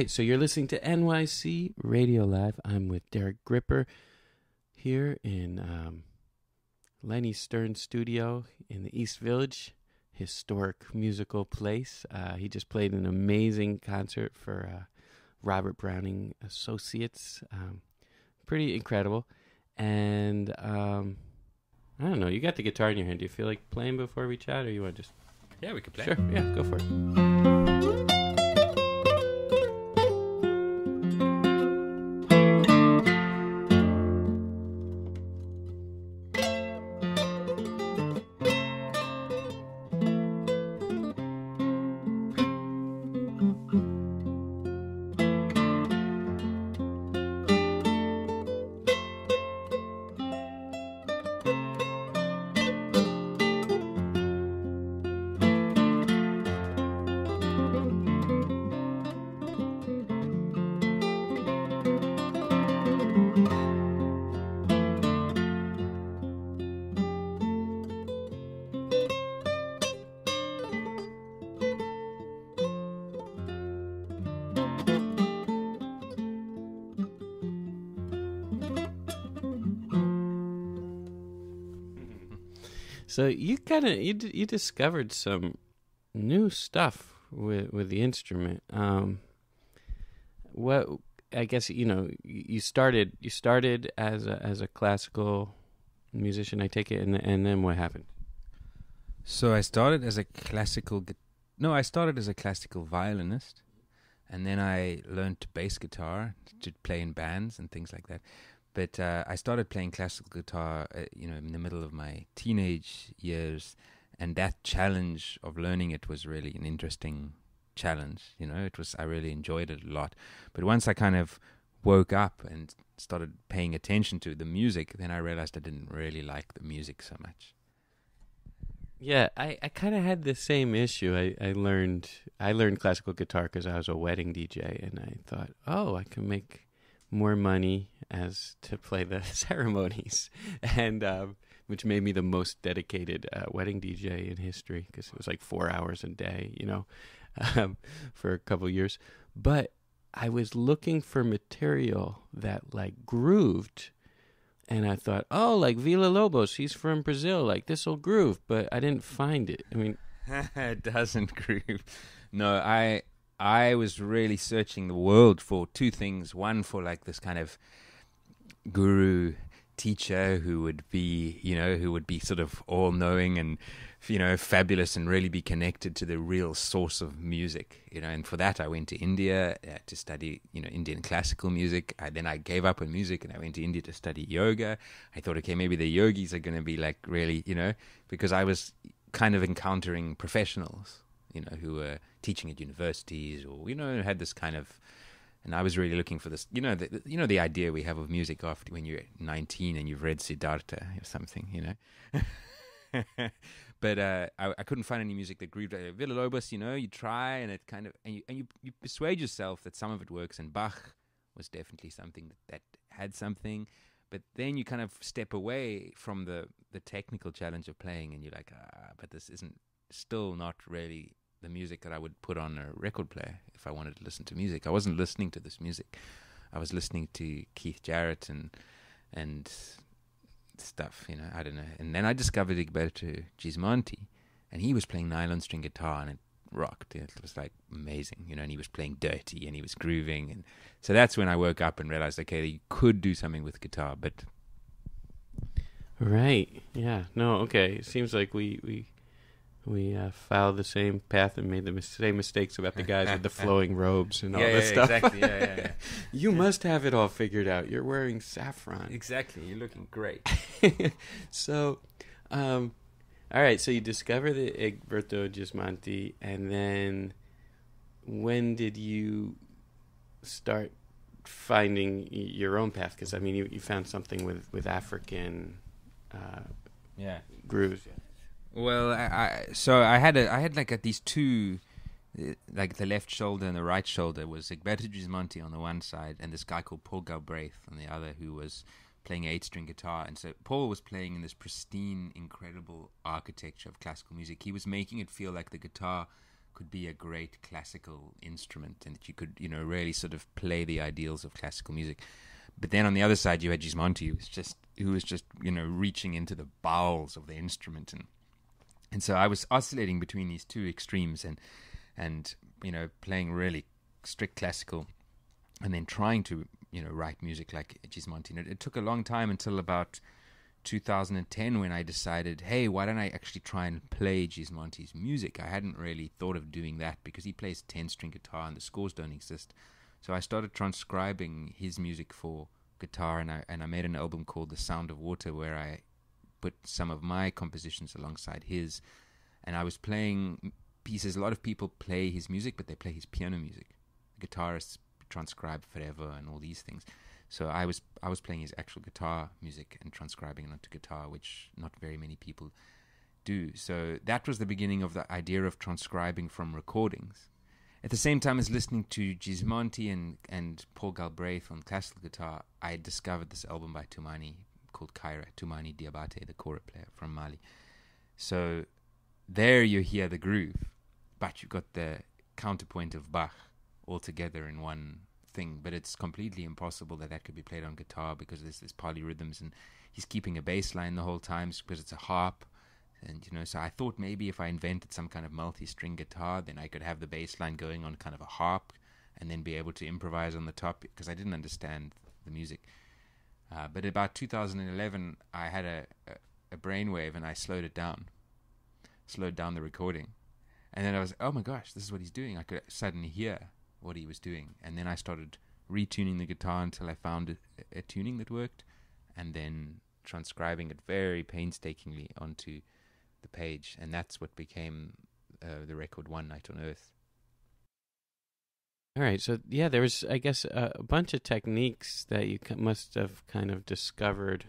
right, so you're listening to NYC Radio Live. I'm with Derek Gripper here in Lenny Stern Studio in the East Village, historic musical place. He just played an amazing concert for Robert Browning Associates. Pretty incredible. And I don't know, you got the guitar in your hand. Do you feel like playing before we chat, or you want to just... Yeah, we could play. Sure, yeah, go for it. So you kind of you discovered some new stuff with the instrument. What I guess you started as a classical musician, I take it, and then what happened? So I started as a I started as a classical violinist, and then I learned bass guitar to play in bands and things like that. But I started playing classical guitar, in the middle of my teenage years, and that challenge of learning it was really an interesting challenge. I really enjoyed it a lot. But once I kind of woke up and started paying attention to the music, then I realized I didn't really like the music so much. Yeah, I kind of had the same issue. I learned classical guitar because I was a wedding DJ, and I thought, I can make more money as to play the ceremonies, and which made me the most dedicated wedding DJ in history, because it was like 4 hours a day, for a couple years. But I was looking for material that like grooved, and I thought, like Villa Lobos, he's from Brazil, like this'll groove, but I didn't find it. I mean, it doesn't groove. No, I was really searching the world for two things. One, for like this kind of guru teacher who would be sort of all-knowing and, fabulous, and really be connected to the real source of music, and for that I went to India to study, Indian classical music. Then I gave up on music and I went to India to study yoga. I thought, okay, maybe the yogis are going to be like really, because I was kind of encountering professionals, who were teaching at universities, or, had this kind of, and I was really looking for this, the idea we have of music after when you're 19 and you've read Siddhartha or something, But I couldn't find any music that grooved. Villa Lobos, you try, and it kind of, and you persuade yourself that some of it works, and Bach was definitely something that had something, but then you kind of step away from the technical challenge of playing, and you're like, but this isn't, still not really the music that I would put on a record player if I wanted to listen to music. I wasn't listening to this music. I was listening to Keith Jarrett and stuff, I don't know. And then I discovered Egberto Gismonti, and he was playing nylon string guitar, and it rocked. It was like amazing, and he was playing dirty, and he was grooving. And so that's when I woke up and realized, okay, you could do something with guitar, but... Right. Yeah. No, okay. It seems like we followed the same path and made the same mistakes about the guys with the flowing robes and all this stuff. Exactly. Yeah. You must have it all figured out. You're wearing saffron. Exactly. You're looking great. So, all right. So you discover the Egberto Gismonti, and then when did you start finding your own path? Because I mean, you found something with African grooves. Yeah. Well, I had like these two, like the left shoulder and the right shoulder was Egberto Gismonti on the one side, and this guy called Paul Galbraith on the other, who was playing 8-string guitar. And so Paul was playing in this pristine, incredible architecture of classical music. He was making it feel like the guitar could be a great classical instrument, and that you could, really sort of play the ideals of classical music. But then on the other side, you had Gismonti, who was just reaching into the bowels of the instrument, and so I was oscillating between these two extremes, and playing really strict classical, and then trying to write music like Gismonti. And it took a long time until about 2010 when I decided, hey, why don't I actually try and play Gismonti's music? I hadn't really thought of doing that because he plays 10-string guitar and the scores don't exist. So I started transcribing his music for guitar, and I made an album called The Sound of Water, where I put some of my compositions alongside his, and I was playing pieces. A lot of people play his music, but they play his piano music. Guitarists transcribe forever and all these things. So I was playing his actual guitar music and transcribing it onto guitar, which not very many people do. So that was the beginning of the idea of transcribing from recordings. At the same time as listening to Gismonti and Paul Galbraith on classical guitar, I discovered this album by Toumani called Kaira, Toumani Diabate, the kora player from Mali. So there you hear the groove, but you've got the counterpoint of Bach all together in one thing. But it's completely impossible that could be played on guitar because there's polyrhythms, and he's keeping a bass line the whole time because it's a harp. And so I thought maybe if I invented some kind of multi-string guitar, then I could have the bass line going on kind of a harp and then be able to improvise on the top, because I didn't understand the music. But about 2011, I had a brainwave, and I slowed down the recording. And then I was, oh my gosh, this is what he's doing. I could suddenly hear what he was doing. And then I started retuning the guitar until I found a tuning that worked, and then transcribing it very painstakingly onto the page. And that's what became the record One Night on Earth. All right. So, yeah, there was, I guess, a bunch of techniques that you must have kind of discovered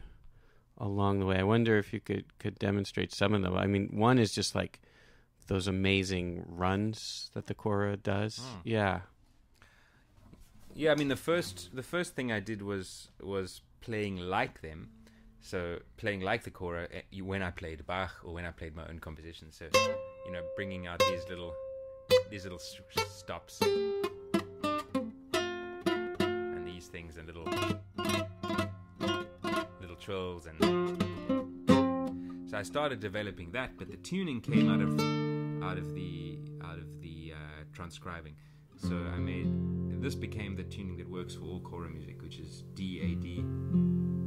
along the way. I wonder if you could demonstrate some of them. I mean, one is just like those amazing runs that the kora does. Oh. Yeah. Yeah, I mean, the first thing I did was playing like them. So playing like the kora when I played Bach or when I played my own compositions. So, bringing out these little stops and these things and little trills, and so I started developing that. But the tuning came out of the transcribing. So this became the tuning that works for all kora music, which is D-A-D,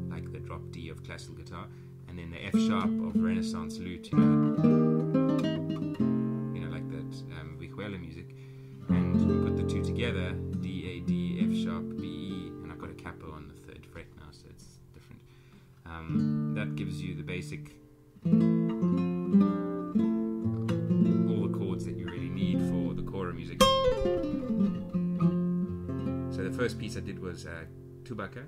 like the drop D of classical guitar, and then the F sharp of Renaissance lute, like that Vihuela music, and we put the two together, D-A-D, F sharp, B-E, and I've got a capo on the 3rd fret now, so it's different. That gives you the basic, all the chords that you really need for the kora music. So the first piece I did was Tubaka.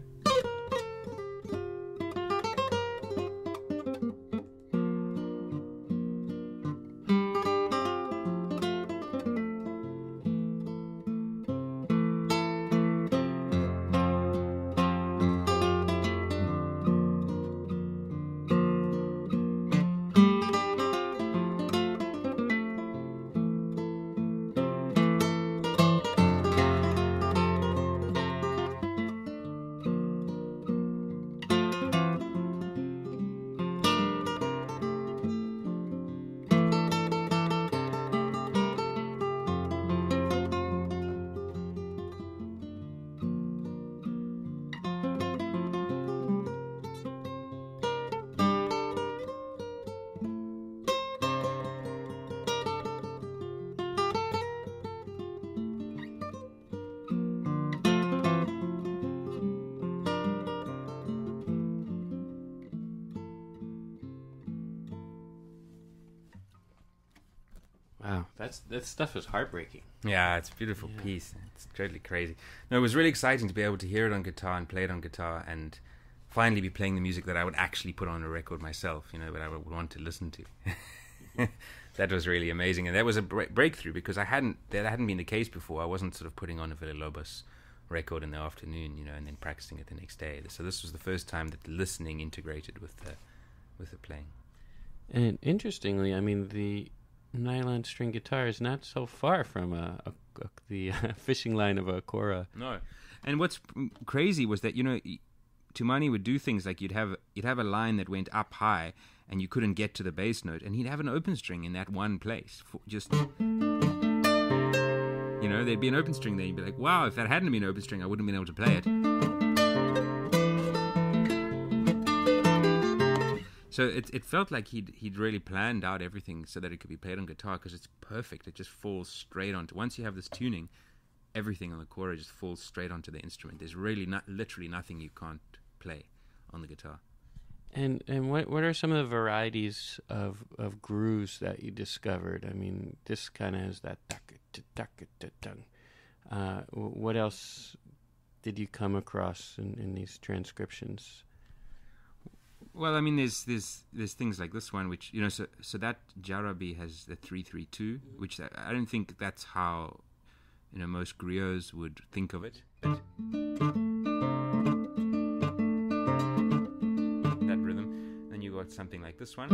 Wow, that stuff is heartbreaking. Yeah, it's a beautiful piece. It's totally crazy. No, it was really exciting to be able to hear it on guitar and play it on guitar and finally be playing the music that I would actually put on a record myself, that I would want to listen to. That was really amazing, and that was a breakthrough because that hadn't been the case before. I wasn't sort of putting on a Villa-Lobos record in the afternoon, and then practicing it the next day. So this was the first time that the listening integrated with the playing. And interestingly, I mean, nylon string guitar is not so far from the fishing line of a kora. No. And what's crazy was that, Toumani would do things like you'd have a line that went up high and you couldn't get to the bass note, and he'd have an open string in that one place. There'd be an open string there. You'd be like, wow, if that hadn't been an open string, I wouldn't have been able to play it. So it felt like he'd really planned out everything so that it could be played on guitar, because it's perfect. It just falls straight onto. Once you have this tuning, everything on the kora just falls straight onto the instrument. There's really literally nothing you can't play on the guitar. And what are some of the varieties of grooves that you discovered? I mean, this kind of has that what else did you come across in these transcriptions? Well, I mean, there's things like this one, which so that Jarabi has the 3-3-2, which I don't think that's how most griots would think of it. But that rhythm. Then you got something like this one.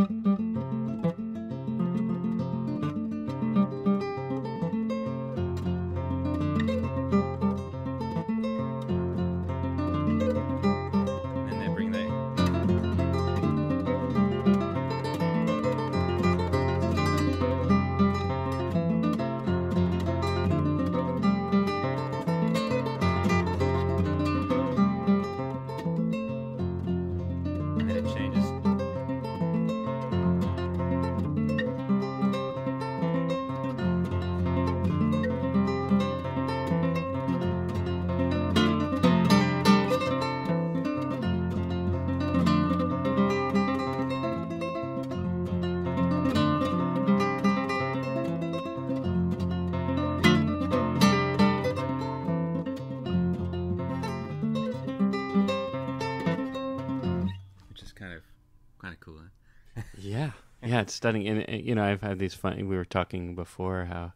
Yeah, it's stunning. And I've had these fun. We were talking before how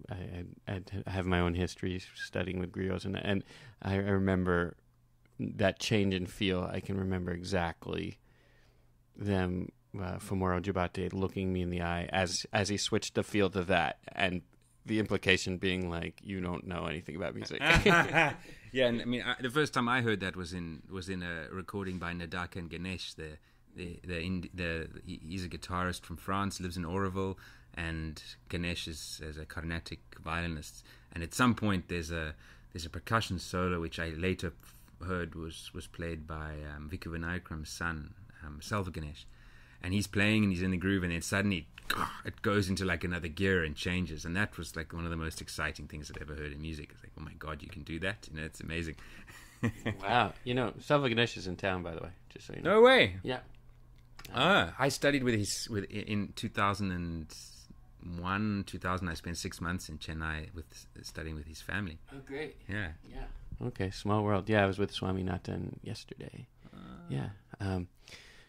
I have my own history studying with griots, and I remember that change in feel. I can remember exactly them, Fomoro Jabate, looking me in the eye as he switched the feel to that, and the implication being like, you don't know anything about music. Yeah, and I mean, the first time I heard that was in a recording by Nadaka and Ganesh. He's a guitarist from France, lives in Oroville, and Ganesh is a Carnatic violinist. And at some point, there's a percussion solo which I later heard was played by Viku Vinayakram's son, Salva Ganesh, and he's playing and he's in the groove, and then suddenly it goes into like another gear and changes, and that was like one of the most exciting things I'd ever heard in music. It's like, oh my god, you can do that! It's amazing. Wow, Salva Ganesh is in town, by the way, just so you know. No way. Yeah. I studied in 2001, 2000. I spent 6 months in Chennai studying with his family. Oh, great. Yeah. Okay, small world. Yeah, I was with Swaminathan yesterday. Yeah.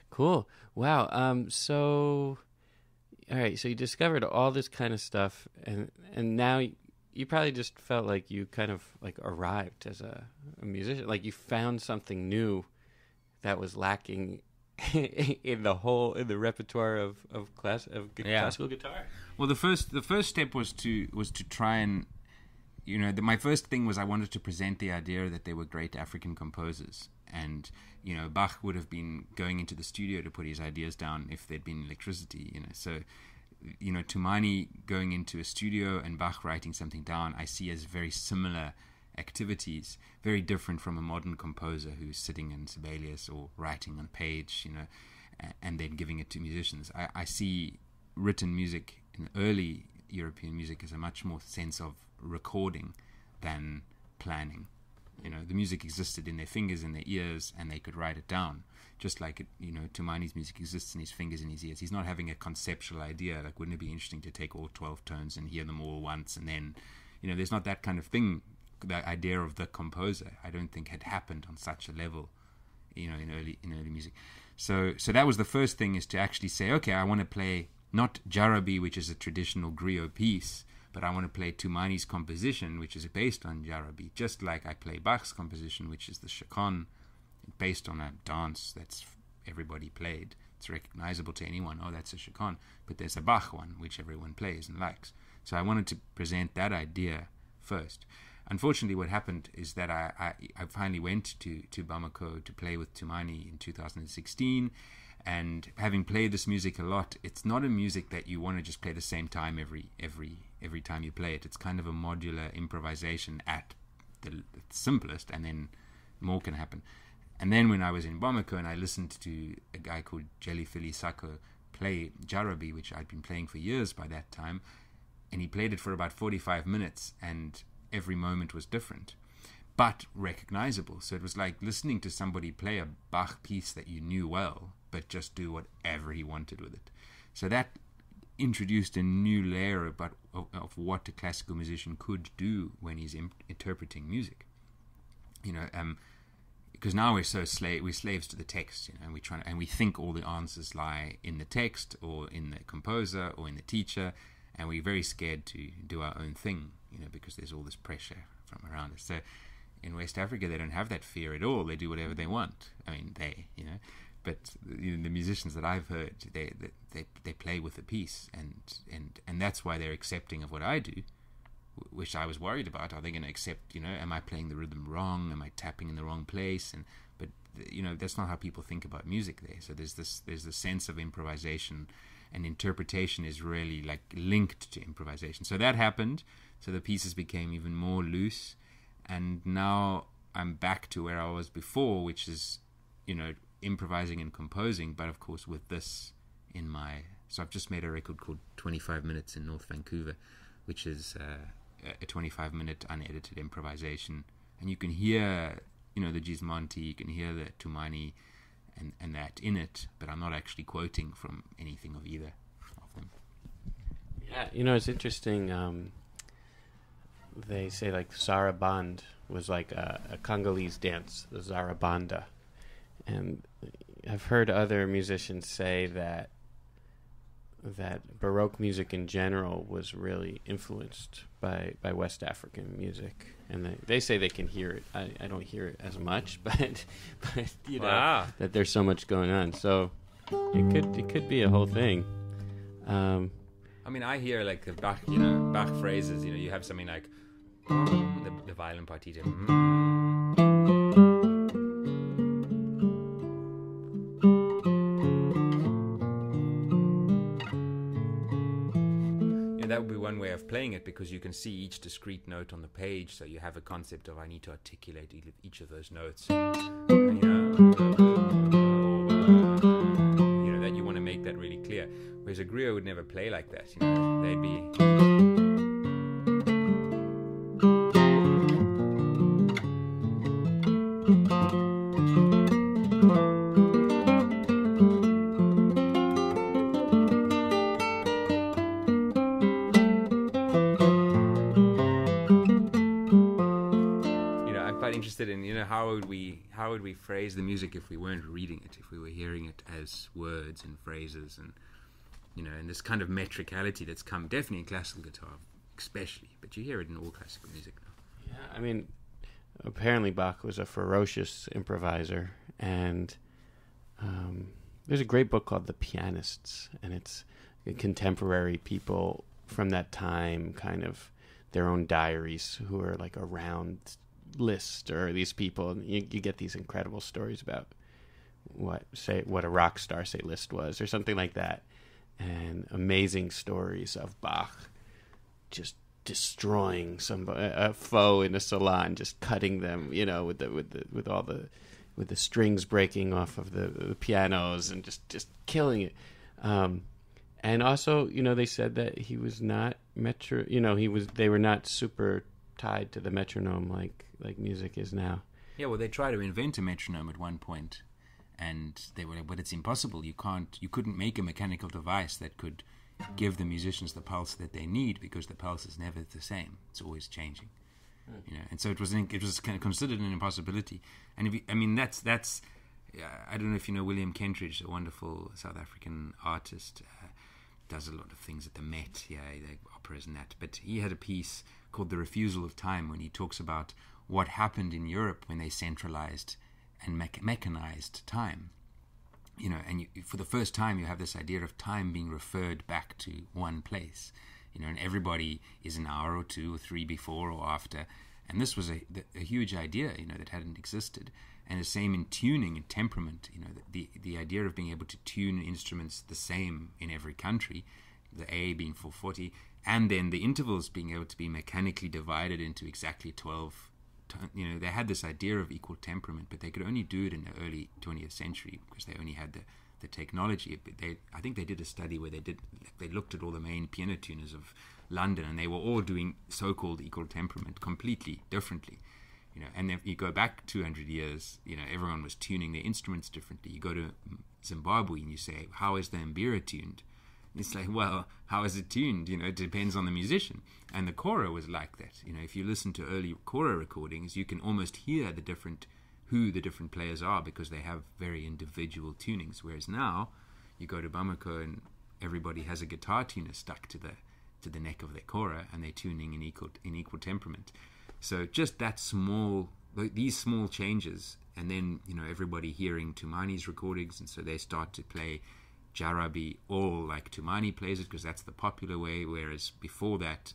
Cool. Wow. So, all right. So you discovered all this kind of stuff, and now you probably just felt like you kind of like arrived as a musician. Like you found something new that was lacking in the repertoire of classical guitar. Well, the first step was to try and my first thing was I wanted to present the idea that there were great African composers, and Bach would have been going into the studio to put his ideas down if there'd been electricity. So Toumani going into a studio and Bach writing something down, I see as very similar activities, very different from a modern composer who's sitting in Sibelius or writing on a page, and then giving it to musicians. I see written music in early European music as a much more sense of recording than planning. The music existed in their fingers and their ears, and they could write it down. Just like Toumani's music exists in his fingers and his ears. He's not having a conceptual idea. Like, wouldn't it be interesting to take all 12 tones and hear them all once, and then, there's not that kind of thing. The idea of the composer, I don't think, had happened on such a level, in early music. So that was the first thing, is to actually say, okay, I want to play not Jarabi, which is a traditional griot piece, but I want to play Toumani's composition, which is based on Jarabi, just like I play Bach's composition, which is the Chaconne, based on a dance that's everybody played, It's recognizable to anyone. Oh, that's a Chaconne. But there's a Bach one, which everyone plays and likes. So I wanted to present that idea first. Unfortunately, what happened is that I finally went to Bamako to play with Tumani in 2016. And having played this music a lot, it's not a music that you want to just play the same time every time you play it. It's kind of a modular improvisation at the simplest, and then more can happen. And then when I was in Bamako and I listened to a guy called Jelly Sako play Jarabi, which I'd been playing for years by that time, and he played it for about 45 minutes, and every moment was different, but recognizable. So it was like listening to somebody play a Bach piece that you knew well, but just do whatever he wanted with it. So that introduced a new layer of what a classical musician could do when he's interpreting music. Because now we're slaves to the text, and we think all the answers lie in the text or in the composer or in the teacher, and we're very scared to do our own thing, because there's all this pressure from around us. So in West Africa, they don't have that fear at all. They do whatever they want. But the musicians that I've heard, they play with the piece, and that's why they're accepting of what I do, which I was worried about. Are they going to accept? Am I playing the rhythm wrong? Am I tapping in the wrong place? But that's not how people think about music there. So there's this sense of improvisation, and interpretation is really like linked to improvisation. So that happened. So the pieces became even more loose, and now I'm back to where I was before, which is improvising and composing, but of course with this in my... So I've just made a record called 25 Minutes in North Vancouver, which is a 25-minute unedited improvisation, and you can hear the Gismonti, you can hear the Tumani and that in it, but I'm not actually quoting from anything of either of them. Yeah, it's interesting. They say like Saraband was like a Congolese dance, the Zarabanda. And I've heard other musicians say that Baroque music in general was really influenced by West African music, and they say they can hear it. I don't hear it as much, but Wow. that there's so much going on. So it could be a whole thing. I hear like the Bach phrases. You have something like the violin partita. That would be one way of playing it, because you can see each discrete note on the page, so you have a concept of I need to articulate each of those notes. That you want to make that really clear. Whereas a griot would never play like that. They'd be... interested in how would we phrase the music if we weren't reading it, if we were hearing it as words and phrases, and and this kind of metricality that's come definitely in classical guitar especially, but you hear it in all classical music now. Yeah, apparently Bach was a ferocious improviser, and there's a great book called The Pianists, and it's contemporary people from that time, kind of their own diaries, who are like around Liszt or these people, and you get these incredible stories about what a rock star, say Liszt was, or something like that, and amazing stories of Bach just destroying a foe in a salon, just cutting them, with the strings breaking off of the pianos, and just killing it. And also, they said that he was not they were not super tied to the metronome like music is now. Yeah, well, they tried to invent a metronome at one point, and they were, but it's impossible. You couldn't make a mechanical device that could give the musicians the pulse that they need, because the pulse is never the same. It's always changing. And so it was kind of considered an impossibility. And that's I don't know if you know William Kentridge, a wonderful South African artist, does a lot of things at the Met, the operas and that. But he had a piece called The Refusal of Time, when he talks about what happened in Europe when they centralized and mechanized time. and for the first time you have this idea of time being referred back to one place, and everybody is an hour or two or three before or after. And this was a huge idea, that hadn't existed. And the same in tuning and temperament, the idea of being able to tune instruments the same in every country, the A being 440, and then the intervals being able to be mechanically divided into exactly 12. They had this idea of equal temperament, but they could only do it in the early 20th century because they only had the technology. I think they did a study where they looked at all the main piano tuners of London, and they were all doing so-called equal temperament completely differently. And if you go back 200 years, everyone was tuning their instruments differently. You go to Zimbabwe and you say, how is the mbira tuned? And it's like, well, how is it tuned? It depends on the musician. And the kora was like that. If you listen to early kora recordings, you can almost hear who the different players are because they have very individual tunings. Whereas now, you go to Bamako and everybody has a guitar tuner stuck to the neck of their kora, and they're tuning in equal temperament. So just these small changes, and then everybody hearing Tumani's recordings, and so they start to play Jarabi all like Tumani plays it because that's the popular way. Whereas before that,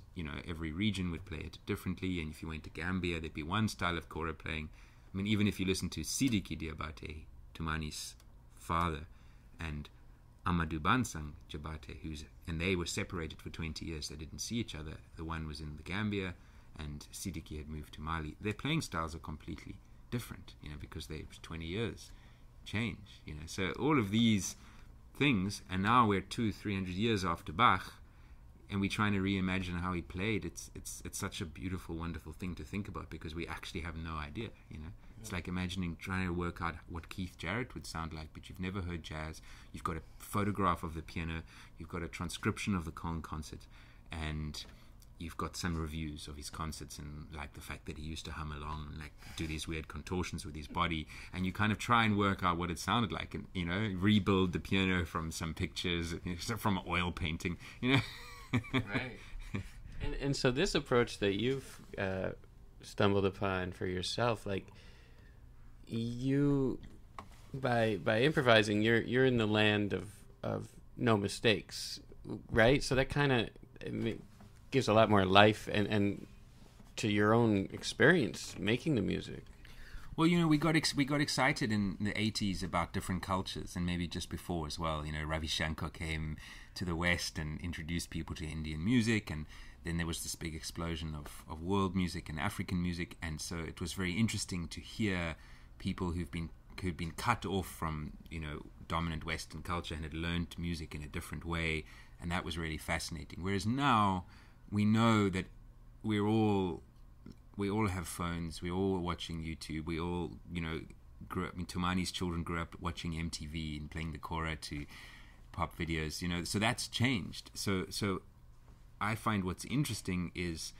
every region would play it differently, and if you went to Gambia, there'd be one style of kora playing. I mean, even if you listen to Sidiki Diabate, Tumani's father, and Amadou Bansang Jabate, and they were separated for 20 years. They didn't see each other. The one was in the Gambia, and Sidiki had moved to Mali. Their playing styles are completely different, because they 20 years change. So all of these things, and now we're 200-300 years after Bach, and we're trying to reimagine how he played. It's such a beautiful, wonderful thing to think about because we actually have no idea. It's like trying to work out what Keith Jarrett would sound like, but you've never heard jazz. You've got a photograph of the piano, you've got a transcription of the Kong concert, and you've got some reviews of his concerts and like the fact that he used to hum along and like do these weird contortions with his body, and you kind of try and work out what it sounded like, and rebuild the piano from some pictures, from an oil painting, Right. And so this approach that you've stumbled upon for yourself, like you by improvising, you're in the land of no mistakes, right? So that kind of gives a lot more life and to your own experience making the music. Well, we got excited in the 80s about different cultures, and maybe just before as well. Ravi Shankar came to the West and introduced people to Indian music, and then there was this big explosion of world music and African music, and so it was very interesting to hear people who'd been cut off from dominant Western culture and had learned music in a different way, and that was really fascinating. Whereas now we know that we all have phones, we're all watching YouTube, we all grew up. Tumani's children grew up watching MTV and playing the kora to pop videos, so that's changed. So I find what's interesting is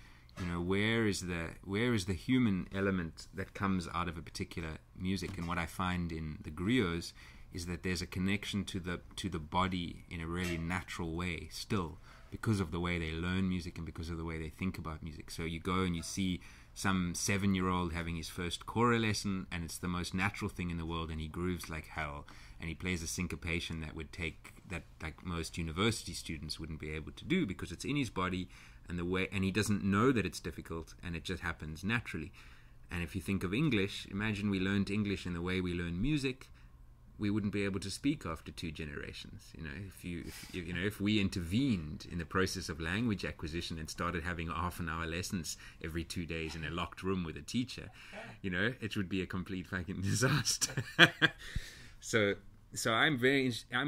where is the human element that comes out of a particular music. And what I find in the griots is that there's a connection to the body in a really natural way still, because of the way they learn music and because of the way they think about music. So you go and you see some 7-year-old having his first kora lesson, and it's the most natural thing in the world, and he grooves like hell, and he plays a syncopation that like most university students wouldn't be able to do because it's in his body and he doesn't know that it's difficult, and it just happens naturally. And if you think of English, imagine we learned English in the way we learn music, we wouldn't be able to speak after 2 generations. If we intervened in the process of language acquisition and started having half-an-hour lessons every 2 days in a locked room with a teacher, it would be a complete fucking disaster. So I'm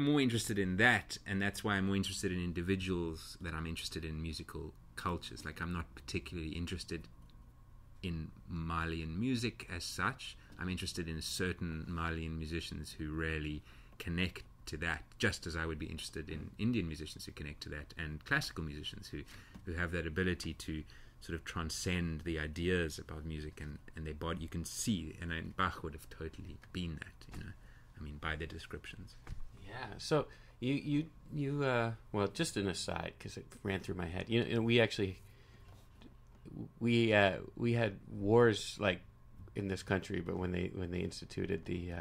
more interested in that, and that's why I'm more interested in individuals than I'm interested in musical cultures. Like, I'm not particularly interested in Malian music as such. I'm interested in certain Malian musicians who really connect to that, just as I would be interested in Indian musicians who connect to that, and classical musicians who have that ability to sort of transcend the ideas about music and their body. You can see, and Bach would have totally been that, by the descriptions. Yeah. So you well, just an aside, because it ran through my head. We had wars like in this country, but when they instituted the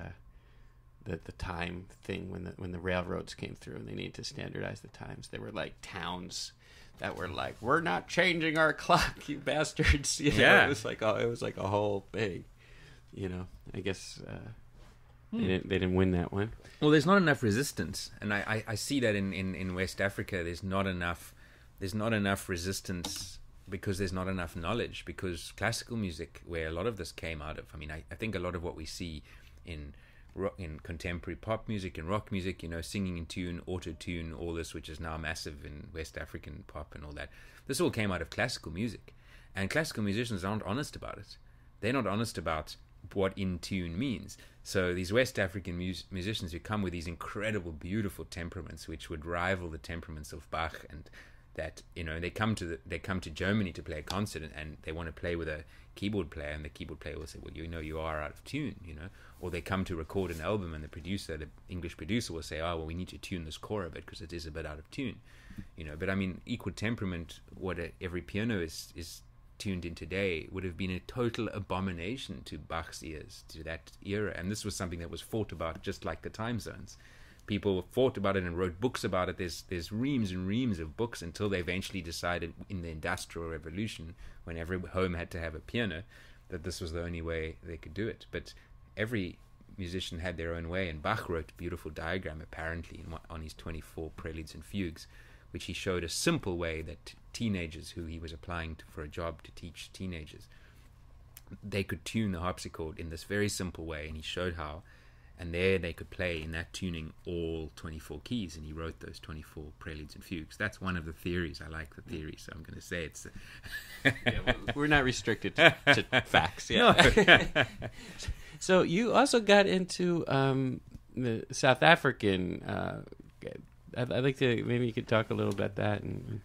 the time thing when the railroads came through and they needed to standardize the times. There were like towns that were like, "We're not changing our clock, you bastards!" You know, Yeah. it was like a whole thing. You know, I guess they didn't win that one. Well, there's not enough resistance, and I see that in West Africa. There's not enough resistance because there's not enough knowledge. Because classical music, where a lot of this came out of, I mean, I think a lot of what we see in contemporary pop music and rock music, you know, singing in tune, auto tune, all this, which is now massive in West African pop and all that. This all came out of classical music, and classical musicians aren't honest about it. They're not honest about what in tune means. So these West African musicians who come with these incredible, beautiful temperaments, which would rival the temperaments of Bach, and that, you know, they come to Germany to play a concert, and they want to play with a keyboard player, and the keyboard player will say, "Well, you know, you are out of tune," you know. Or they come to record an album, and the English producer will say, "Oh, well, we need to tune this core a bit because it is a bit out of tune," you know. But I mean, equal temperament, every piano is tuned in today, would have been a total abomination to Bach's ears, to that era. And this was something that was fought about, just like the time zones. People fought about it and wrote books about it. There's reams and reams of books, until they eventually decided in the Industrial Revolution, when every home had to have a piano, that this was the only way they could do it. But every musician had their own way, and Bach wrote a beautiful diagram, apparently, on his 24 preludes and fugues, which he showed a simple way that teenagers who he was applying for a job to teach teenagers, they could tune the harpsichord in this very simple way, and he showed how. And there they could play in that tuning all 24 keys, and he wrote those 24 preludes and fugues. That's one of the theories. I like the theory, so I'm going to say it's... We're not restricted to facts. Yeah. No. So you also got into the South African... I'd like to... Maybe you could talk a little about that and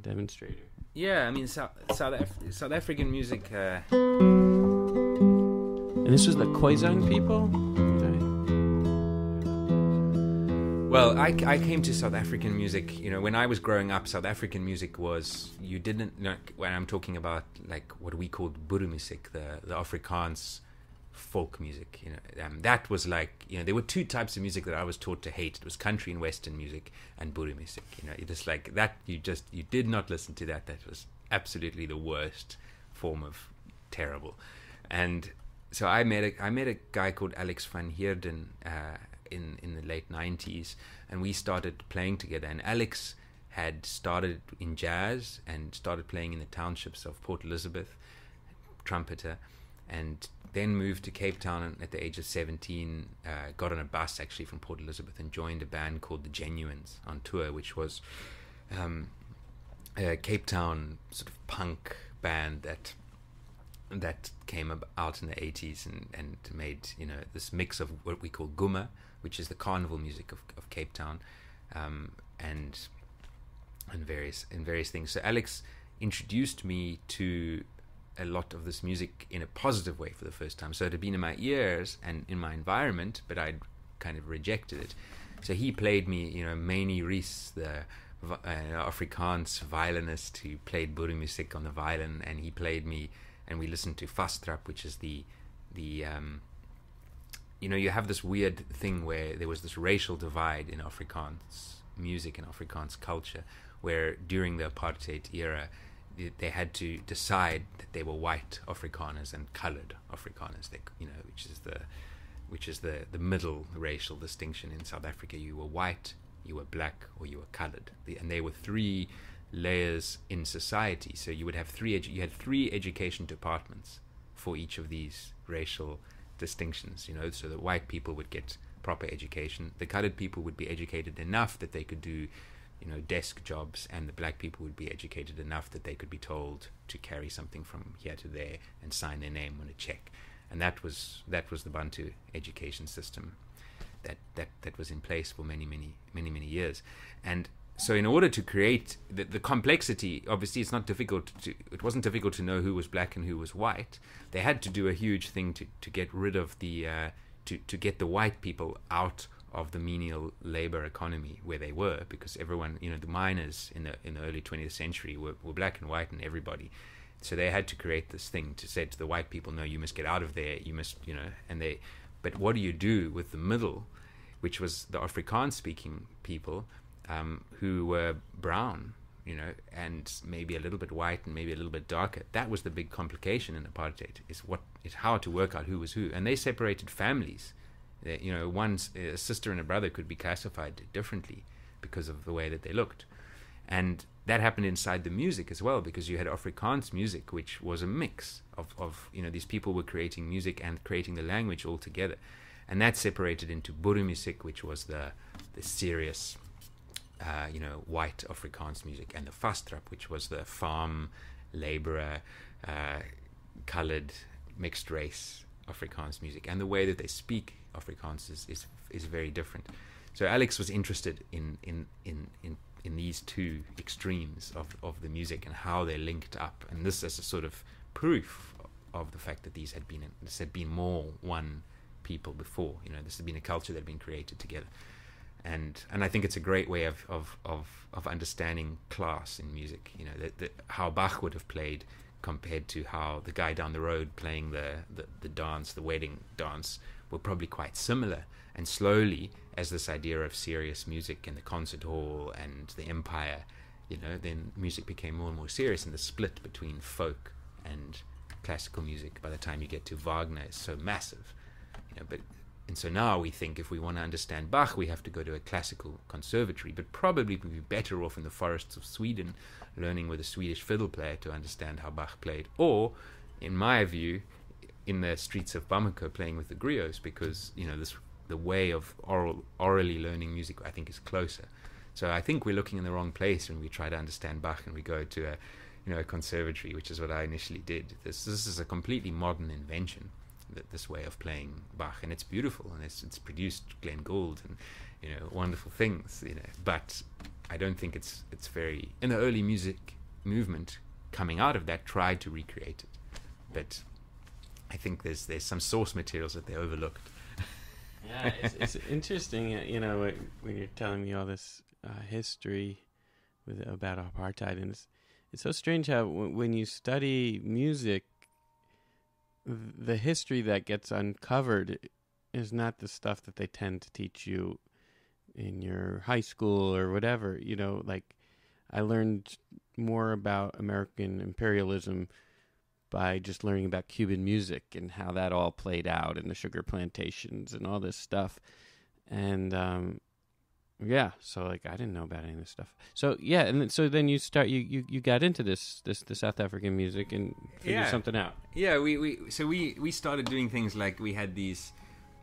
demonstrate it. Yeah, I mean, South African music... And this was the Khoisan people? Well, I came to South African music, you know, when I was growing up. South African music was, you didn't, you know, when I'm talking about like what we called boere music, the Afrikaans folk music, you know, that was like, you know, there were two types of music that I was taught to hate. It was country and western music and boere music, you know. It is like that, you did not listen to that. That was absolutely the worst form of terrible. And so I met a guy called Alex van Heerden in the late 90s, and we started playing together. And Alex had started in jazz and started playing in the townships of Port Elizabeth, trumpeter, and then moved to Cape Town at the age of 17, got on a bus actually from Port Elizabeth and joined a band called the Genuines on tour, which was a Cape Town sort of punk band that came out in the 80s and made, you know, this mix of what we call guma, which is the carnival music of Cape Town, and various things. So Alex introduced me to a lot of this music in a positive way for the first time. So it had been in my ears and in my environment, but I'd kind of rejected it. So he played me, you know, Manny Rees, the Afrikaans violinist who played boere music on the violin, and he played me, and we listened to Vastrap, which is the you know, you have this weird thing where there was this racial divide in Afrikaans music and Afrikaans culture, where during the apartheid era they had to decide that they were white Afrikaners and colored Afrikaners. They, you know, which is the middle racial distinction in South Africa. You were white, you were black, or you were colored. And there were three layers in society. So you would have you had three education departments for each of these racial distinctions, you know. So the white people would get proper education, the colored people would be educated enough that they could do, you know, desk jobs, and the black people would be educated enough that they could be told to carry something from here to there and sign their name on a check. And that was the Bantu education system that was in place for many years. And so in order to create the complexity, obviously it wasn't difficult to know who was black and who was white. They had to do a huge thing to get rid of to get the white people out of the menial labor economy where they were, because everyone, you know, the miners in the early 20th century were black and white and everybody. So they had to create this thing to say to the white people, no, you must get out of there, you must, you know. And But what do you do with the middle, which was the Afrikaans-speaking people, who were brown, and maybe a little bit white and maybe a little bit darker? That was the big complication in apartheid, is how to work out who was who. And they separated families. A sister and a brother could be classified differently because of the way that they looked. And that happened inside the music as well, because you had Afrikaans music, which was a mix of these people were creating music and creating the language all together. And that separated into Boere music, which was the serious, white Afrikaans music, and the Vastrap, which was the farm, laborer, colored, mixed race Afrikaans music. And the way that they speak Afrikaans is very different. So Alex was interested in these two extremes of the music and how they linked up, and this as a sort of proof of the fact that this had been more one people before. This had been a culture that had been created together, and I think it's a great way of understanding class in music. That how Bach would have played compared to how the guy down the road playing the dance, the wedding dance, were probably quite similar. And slowly, as this idea of serious music in the concert hall and the empire, then music became more and more serious, and the split between folk and classical music by the time you get to Wagner is so massive. And so now we think if we want to understand Bach, we have to go to a classical conservatory, but probably we'd be better off in the forests of Sweden learning with a Swedish fiddle player to understand how Bach played, or, in my view, in the streets of Bamako playing with the griots, because the way of orally learning music, I think, is closer. So I think we're looking in the wrong place when we try to understand Bach and we go to a conservatory, which is what I initially did. This is a completely modern invention, this way of playing Bach, and it's beautiful, and it's produced Glenn Gould and wonderful things. But I don't think it's very, in the early music movement coming out of that, tried to recreate it, but I think there's some source materials that they overlooked. Yeah, it's interesting, when you're telling me all this history about apartheid, and it's so strange how when you study music, the history that gets uncovered is not the stuff that they tend to teach you in your high school or whatever. Like I learned more about American imperialism by just learning about Cuban music and how that all played out, and the sugar plantations and all this stuff. And so like I didn't know about any of this stuff. So yeah, and so then you got into this South African music and figured something out. Yeah, we started doing things like we had these,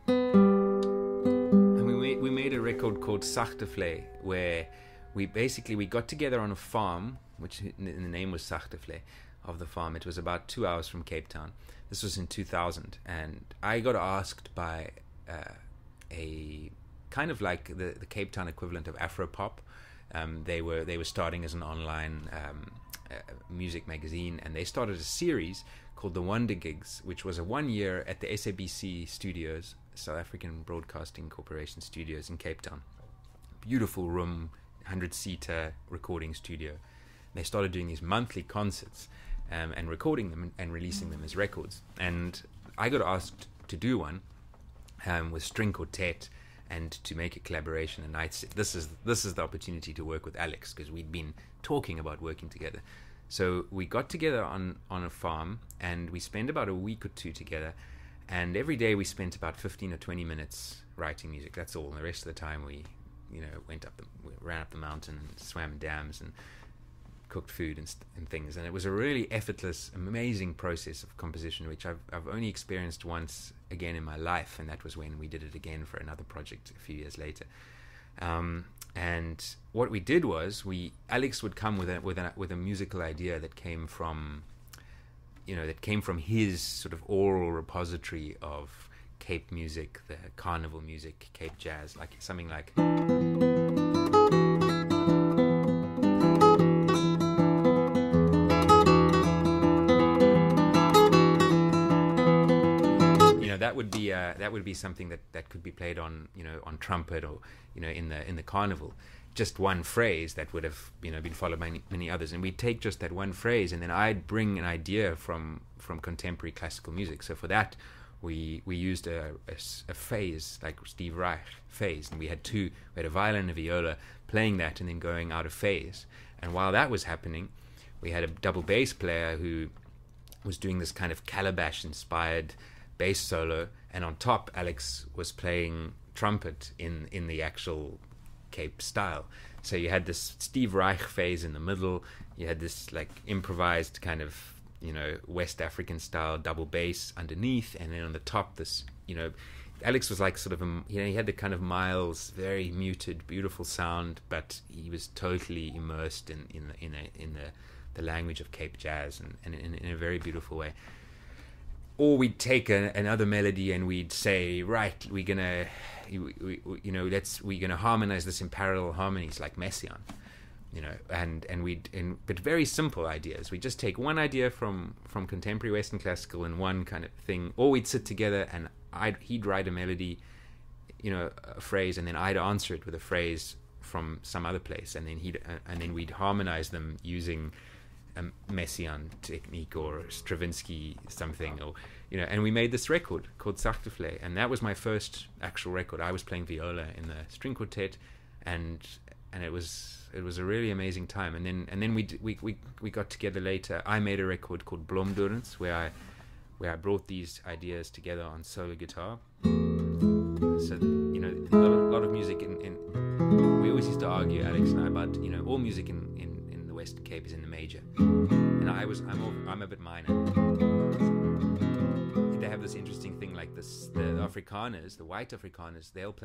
and we made a record called Sagtevlei, where we got together on a farm, which the name was Sagtevlei of the farm. It was about 2 hours from Cape Town. This was in 2000, and I got asked by a kind of like the Cape Town equivalent of Afropop. They were starting as an online music magazine, and they started a series called The Wonder Gigs, which was a 1 year at the SABC studios, South African Broadcasting Corporation studios in Cape Town. Beautiful room, 100-seater recording studio. They started doing these monthly concerts and recording them and releasing them as records. And I got asked to do one with string quartet and to make a collaboration. And this is the opportunity to work with Alex, because we'd been talking about working together. So we got together on a farm, and we spent about a week or two together. And every day we spent about 15 or 20 minutes writing music. That's all. And the rest of the time we ran up the mountain and swam dams and cooked food and things. And it was a really effortless, amazing process of composition, which I've only experienced once again in my life, and that was when we did it again for another project a few years later. And what we did was Alex would come with a musical idea that came from his sort of oral repository of Cape music, the carnival music, Cape jazz, like something like that would be something that could be played on trumpet or in the carnival. Just one phrase that would have been followed by many others, and we'd take just that one phrase, and then I'd bring an idea from contemporary classical music. So for that, we used a phase like Steve Reich phase, and we had a violin and a viola playing that and then going out of phase. And while that was happening, we had a double bass player who was doing this kind of calabash inspired bass solo, and on top Alex was playing trumpet in the actual Cape style. So you had this Steve Reich phase in the middle, you had this like improvised kind of, you know, West African style double bass underneath, and then on the top this, you know, Alex was like sort of he had the kind of Miles, very muted, beautiful sound, but he was totally immersed in the language of Cape jazz, and in a very beautiful way. Or we'd take another melody and we'd say, right, we're gonna harmonize this in parallel harmonies like Messiaen, you know, but very simple ideas. We just take one idea from contemporary Western classical and one kind of thing, or we'd sit together and he'd write a melody, you know, a phrase, and then I'd answer it with a phrase from some other place, and then we'd harmonize them using a Messiaen technique or Stravinsky something, or, you know, and we made this record called Sachteflei, and that was my first actual record. I was playing viola in the string quartet, and it was a really amazing time. And then we got together later. I made a record called Blomdorens, where I brought these ideas together on solo guitar. So, you know, a lot of music in we always used to argue, Alex and I, about, you know, all music in the Western Cape is in the major, and I'm a bit minor. They have this interesting thing like this: the Afrikaners, the white Afrikaners, they'll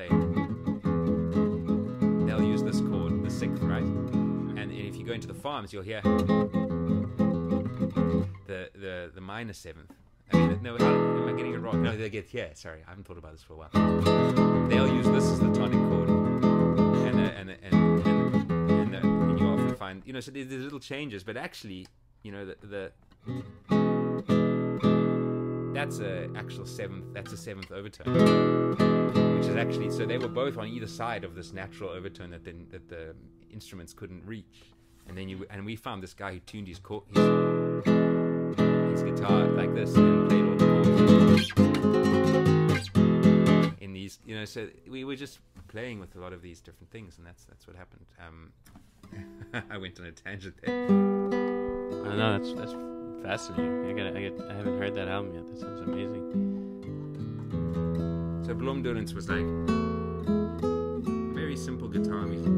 use this chord, the sixth, right? And if you go into the farms, you'll hear the minor seventh. I mean, no, am I getting it wrong? No, they get, yeah, sorry, I haven't thought about this for a while. They'll use this as the tonic chord, and you often find, you know, so there's little changes, but actually, you know, that's a actual seventh. That's a seventh overtone, which is actually, so they were both on either side of this natural overtone that the instruments couldn't reach, and we found this guy who tuned his guitar like this and played all the chords in these, you know. So we were just playing with a lot of these different things, and that's what happened. I went on a tangent there. Oh, no, that's fascinating. I haven't heard that album yet. That sounds amazing. So Blomdorens was like very simple guitar music.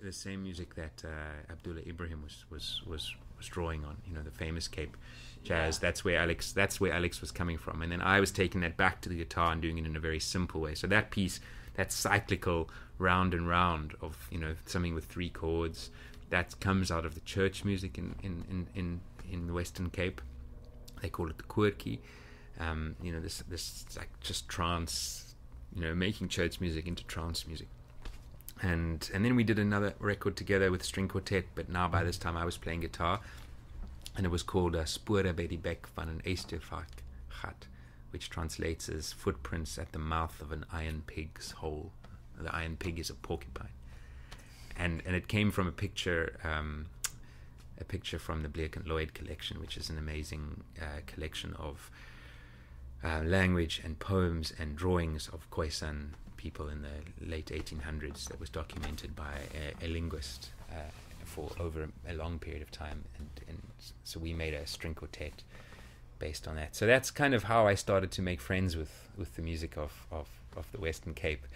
The same music that Abdullah Ibrahim was drawing on, you know, the famous Cape jazz. Yeah. That's where Alex was coming from, and then I was taking that back to the guitar and doing it in a very simple way. So that piece, that cyclical round and round of, you know, something with three chords, that comes out of the church music in the Western Cape. They call it the koortjie. You know, this like just trance, you know, making church music into trance music. And then we did another record together with string quartet, but now by this time I was playing guitar, and it was called Spore by die Bek van 'n Eystervat, which translates as footprints at the mouth of an iron pig's hole. The iron pig is a porcupine, and it came from a picture from the Bleek and Lloyd collection, which is an amazing collection of language and poems and drawings of Khoisan people in the late 1800s that was documented by a linguist for over a long period of time, and so we made a string quartet based on that. So that's kind of how I started to make friends with the music of the Western Cape.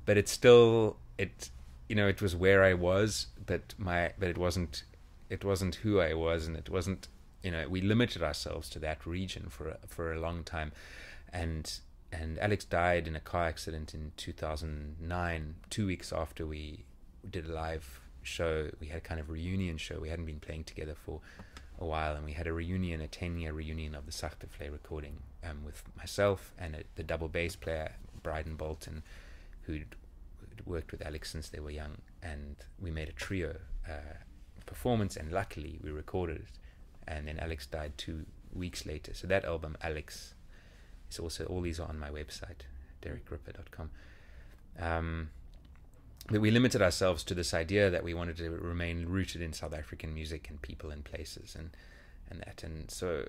But it's still, you know, it was where I was, but it wasn't who I was, and it wasn't, you know, we limited ourselves to that region for a long time. And Alex died in a car accident in 2009, 2 weeks after we did a live show. We had a kind of reunion show. We hadn't been playing together for a while, and we had a 10-year reunion of the Sachteflei recording with myself and the double bass player Bryden Bolton, who'd worked with Alex since they were young, and we made a trio performance, and luckily we recorded it. And then Alex died 2 weeks later. So that album, Alex, is also, all these are on my website, DerekRipper.com. But we limited ourselves to this idea that we wanted to remain rooted in South African music and people and places and that. And so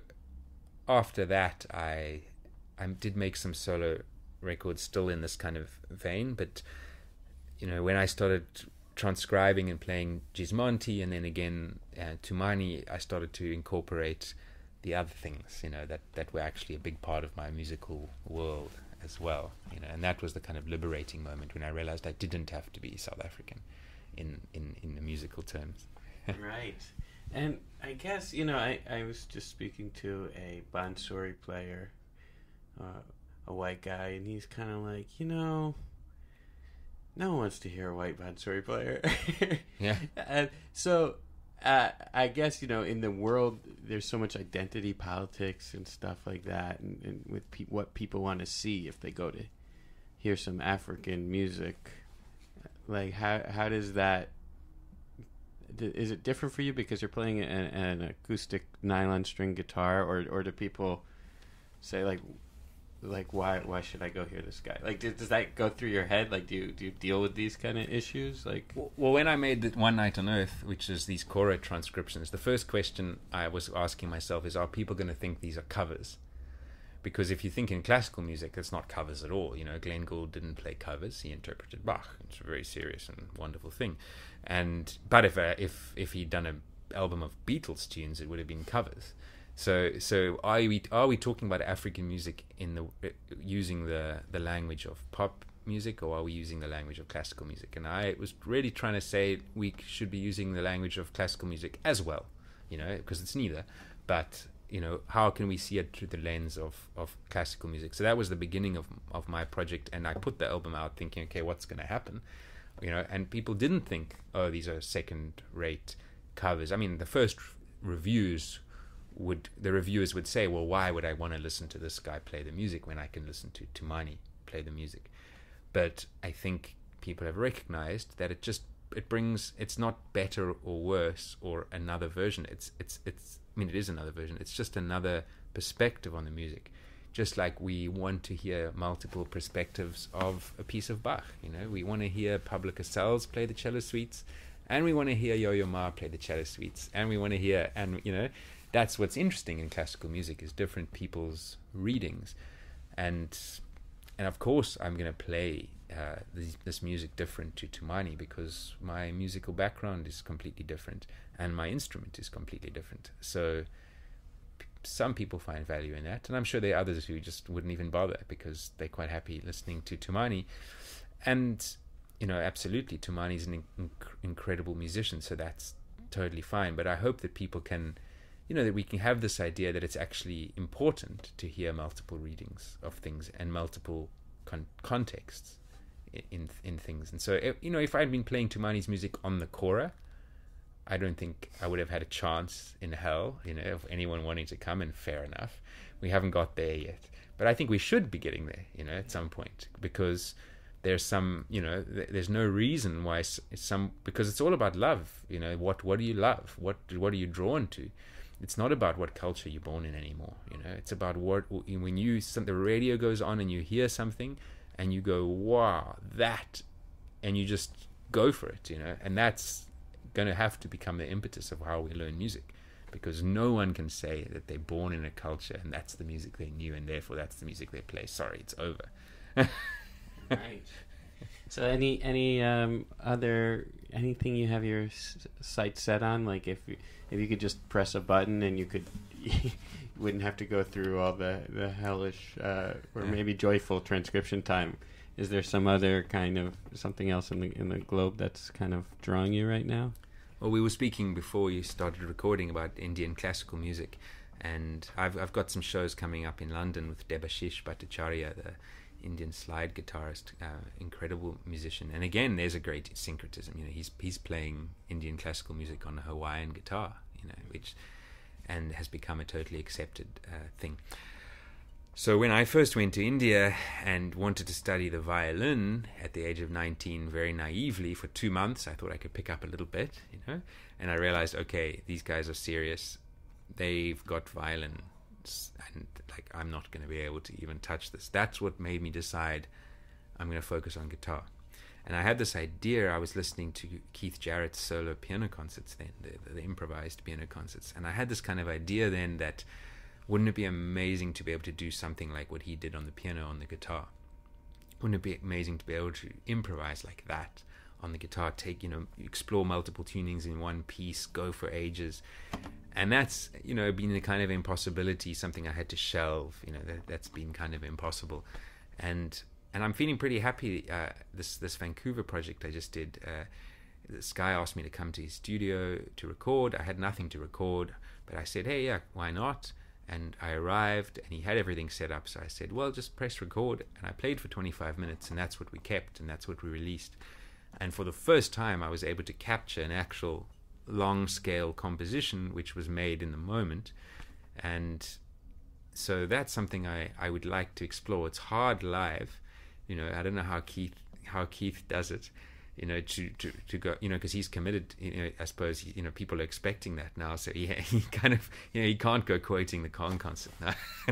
after that, I did make some solo records still in this kind of vein. But, you know, when I started transcribing and playing Gismonti and then again Tumani, I started to incorporate the other things, you know, that were actually a big part of my musical world as well, you know. And that was the kind of liberating moment when I realized I didn't have to be South African in the musical terms. Right. And I guess, you know, I was just speaking to a Bansuri player, a white guy, and he's kind of like, you know, no one wants to hear a white Bansuri player. Yeah. And so I guess, you know, in the world, there's so much identity politics and stuff like that, and with what people want to see if they go to hear some African music. Like, how does that... Is it different for you because you're playing an acoustic nylon string guitar, or do people say like why should I go hear this guy? Like, does that go through your head? Like, do you deal with these kind of issues? Like, well, when I made the One Night on Earth, which is these Kora transcriptions, the first question I was asking myself is, are people going to think these are covers? Because if you think in classical music, it's not covers at all. You know, Glenn Gould didn't play covers; he interpreted Bach. It's a very serious and wonderful thing. But if he'd done an album of Beatles tunes, it would have been covers. So are we talking about African music using the language of pop music, or are we using the language of classical music? And I was really trying to say we should be using the language of classical music as well, you know, because it's neither. But, you know, how can we see it through the lens of classical music? So that was the beginning of my project, and I put the album out thinking, okay, what's going to happen? You know, and people didn't think, oh, these are second-rate covers. I mean, the first reviewers would say, well, why would I want to listen to this guy play the music when I can listen to Tumani play the music? But I think people have recognized that it's not better or worse or another version. It is another version. It's just another perspective on the music. Just like we want to hear multiple perspectives of a piece of Bach, you know, we want to hear Pablo Casals play the cello suites, and we want to hear Yo-Yo Ma play the cello suites, and we want to hear, and you know, that's what's interesting in classical music, is different people's readings, and of course I'm going to play this music different to Tumani because my musical background is completely different and my instrument is completely different. So some people find value in that, and I'm sure there are others who just wouldn't even bother because they're quite happy listening to Tumani. And, you know, absolutely, Tumani's an incredible musician, so that's totally fine. But I hope that people can, you know, that we can have this idea that it's actually important to hear multiple readings of things and multiple contexts in things. And so, you know, if I'd been playing Tumani's music on the Kora, I don't think I would have had a chance in hell, you know, of anyone wanting to come, and fair enough. We haven't got there yet. But I think we should be getting there, you know, at some point, because there's some, you know, there's no reason why because it's all about love, you know, what do you love? What are you drawn to? It's not about what culture you're born in anymore, you know. It's about when the radio goes on and you hear something and you go, wow, that, and you just go for it, you know, and that's going to have to become the impetus of how we learn music, because no one can say that they're born in a culture and that's the music they knew and therefore that's the music they play. Sorry, it's over. Right. So any other anything you have your sights set on, like if you could just press a button and you wouldn't have to go through all the hellish or maybe joyful transcription time? Is there some other kind of something else in the globe that's kind of drawing you right now? Well, we were speaking before you started recording about Indian classical music, and I've got some shows coming up in London with Debashish Bhattacharya, the Indian slide guitarist, incredible musician. And again, there's a great syncretism. You know, he's playing Indian classical music on a Hawaiian guitar, you know, and has become a totally accepted thing. So when I first went to India and wanted to study the violin at the age of 19, very naively, for 2 months, I thought I could pick up a little bit, and I realized, okay, these guys are serious. They've got violins, and like, I'm not going to be able to even touch this. That's what made me decide I'm going to focus on guitar. And I had this idea. I was listening to Keith Jarrett's solo piano concerts then, the improvised piano concerts, and I had this kind of idea then that, wouldn't it be amazing to be able to do something like what he did on the piano, on the guitar? Wouldn't it be amazing to be able to improvise like that on the guitar, explore multiple tunings in one piece, go for ages? And that's, been a kind of impossibility, something I had to shelve, that's been kind of impossible. And I'm feeling pretty happy. This Vancouver project I just did, this guy asked me to come to his studio to record. I had nothing to record, but I said, hey, yeah, why not? And I arrived, and he had everything set up. So I said, well, just press record. And I played for 25 minutes, and that's what we kept, and that's what we released. And for the first time, I was able to capture an actual long-scale composition, which was made in the moment. And so that's something I would like to explore. It's hard live. I don't know how Keith does it. To go, because he's committed. I suppose people are expecting that now. So he kind of, he can't go quoting the Khan concert.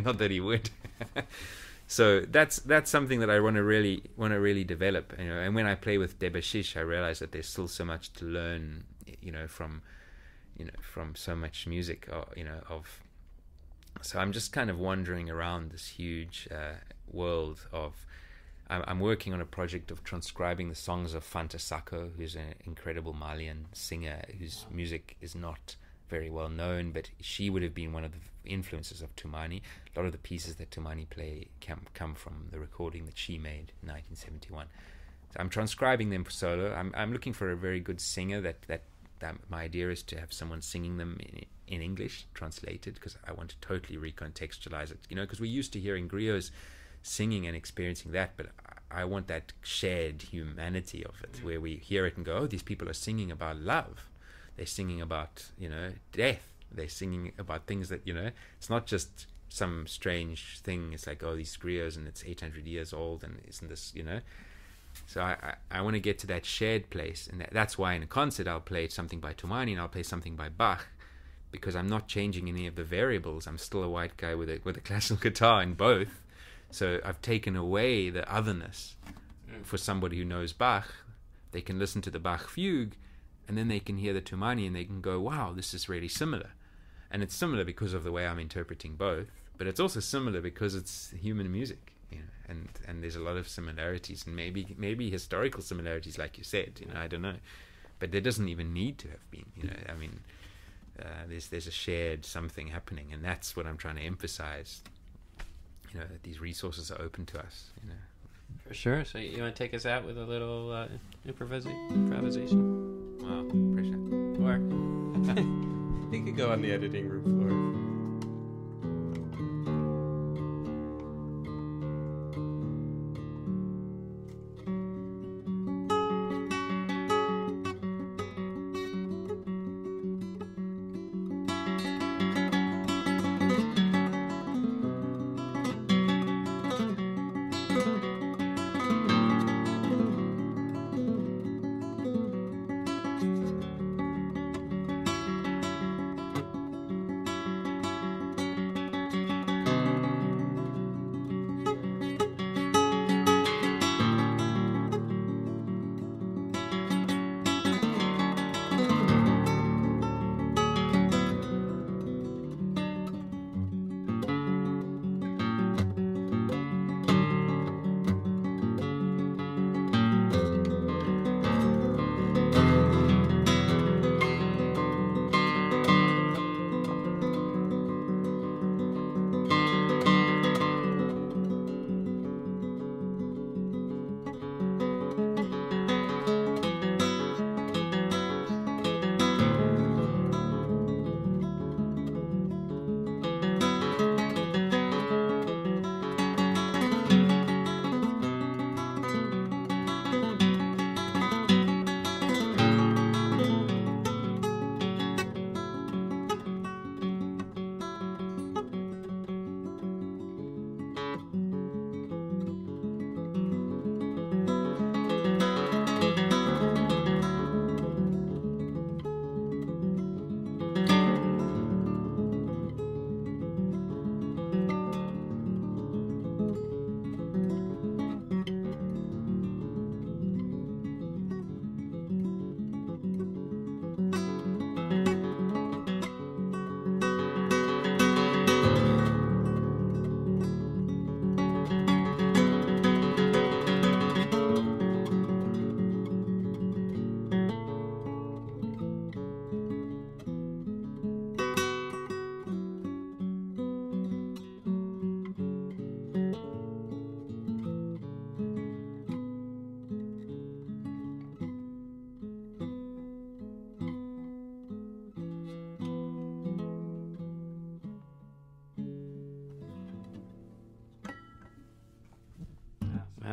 Not that he would. So that's something that I want to really develop. And when I play with Debashish, I realize that there's still so much to learn. From so much music. So I'm just kind of wandering around this huge world of. I'm working on a project of transcribing the songs of Fanta Sako, who's an incredible Malian singer whose music is not very well known, but she would have been one of the influences of Toumani. A lot of the pieces that Toumani play come from the recording that she made in 1971. So I'm transcribing them for solo. I'm looking for a very good singer. That my idea is to have someone singing them in English, translated, because I want to totally recontextualize it. Because we're used to hearing griots singing and experiencing that, but I want that shared humanity of it, where we hear it and go, oh, these people are singing about love, they're singing about death, they're singing about things that it's not just some strange thing. It's like, oh, these griots, and it's 800 years old, and isn't this so I want to get to that shared place, and that's why in a concert I'll play something by Toumani and I'll play something by Bach, because I'm not changing any of the variables. I'm still a white guy with a classical guitar in both. So I've taken away the otherness. For somebody who knows Bach, they can listen to the Bach fugue, and then they can hear the Toumani, and they can go, wow, this is really similar. And it's similar because of the way I'm interpreting both, but it's also similar because it's human music, and there's a lot of similarities, and maybe historical similarities, like you said, I don't know. But there doesn't even need to have been, there's a shared something happening, and that's what I'm trying to emphasize. That these resources are open to us. For sure. So you want to take us out with a little improvisation? Wow, pressure. Or you could go on the editing room floor.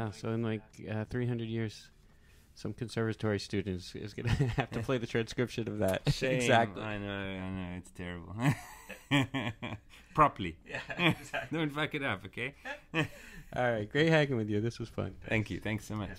Wow. So in like 300 years, some conservatory students is going to have to play the transcription of that. Shame. Exactly. I know. It's terrible. Properly. Yeah, exactly. Don't fuck it up, okay? All right. Great hanging with you. This was fun. Thank you. Thanks so much.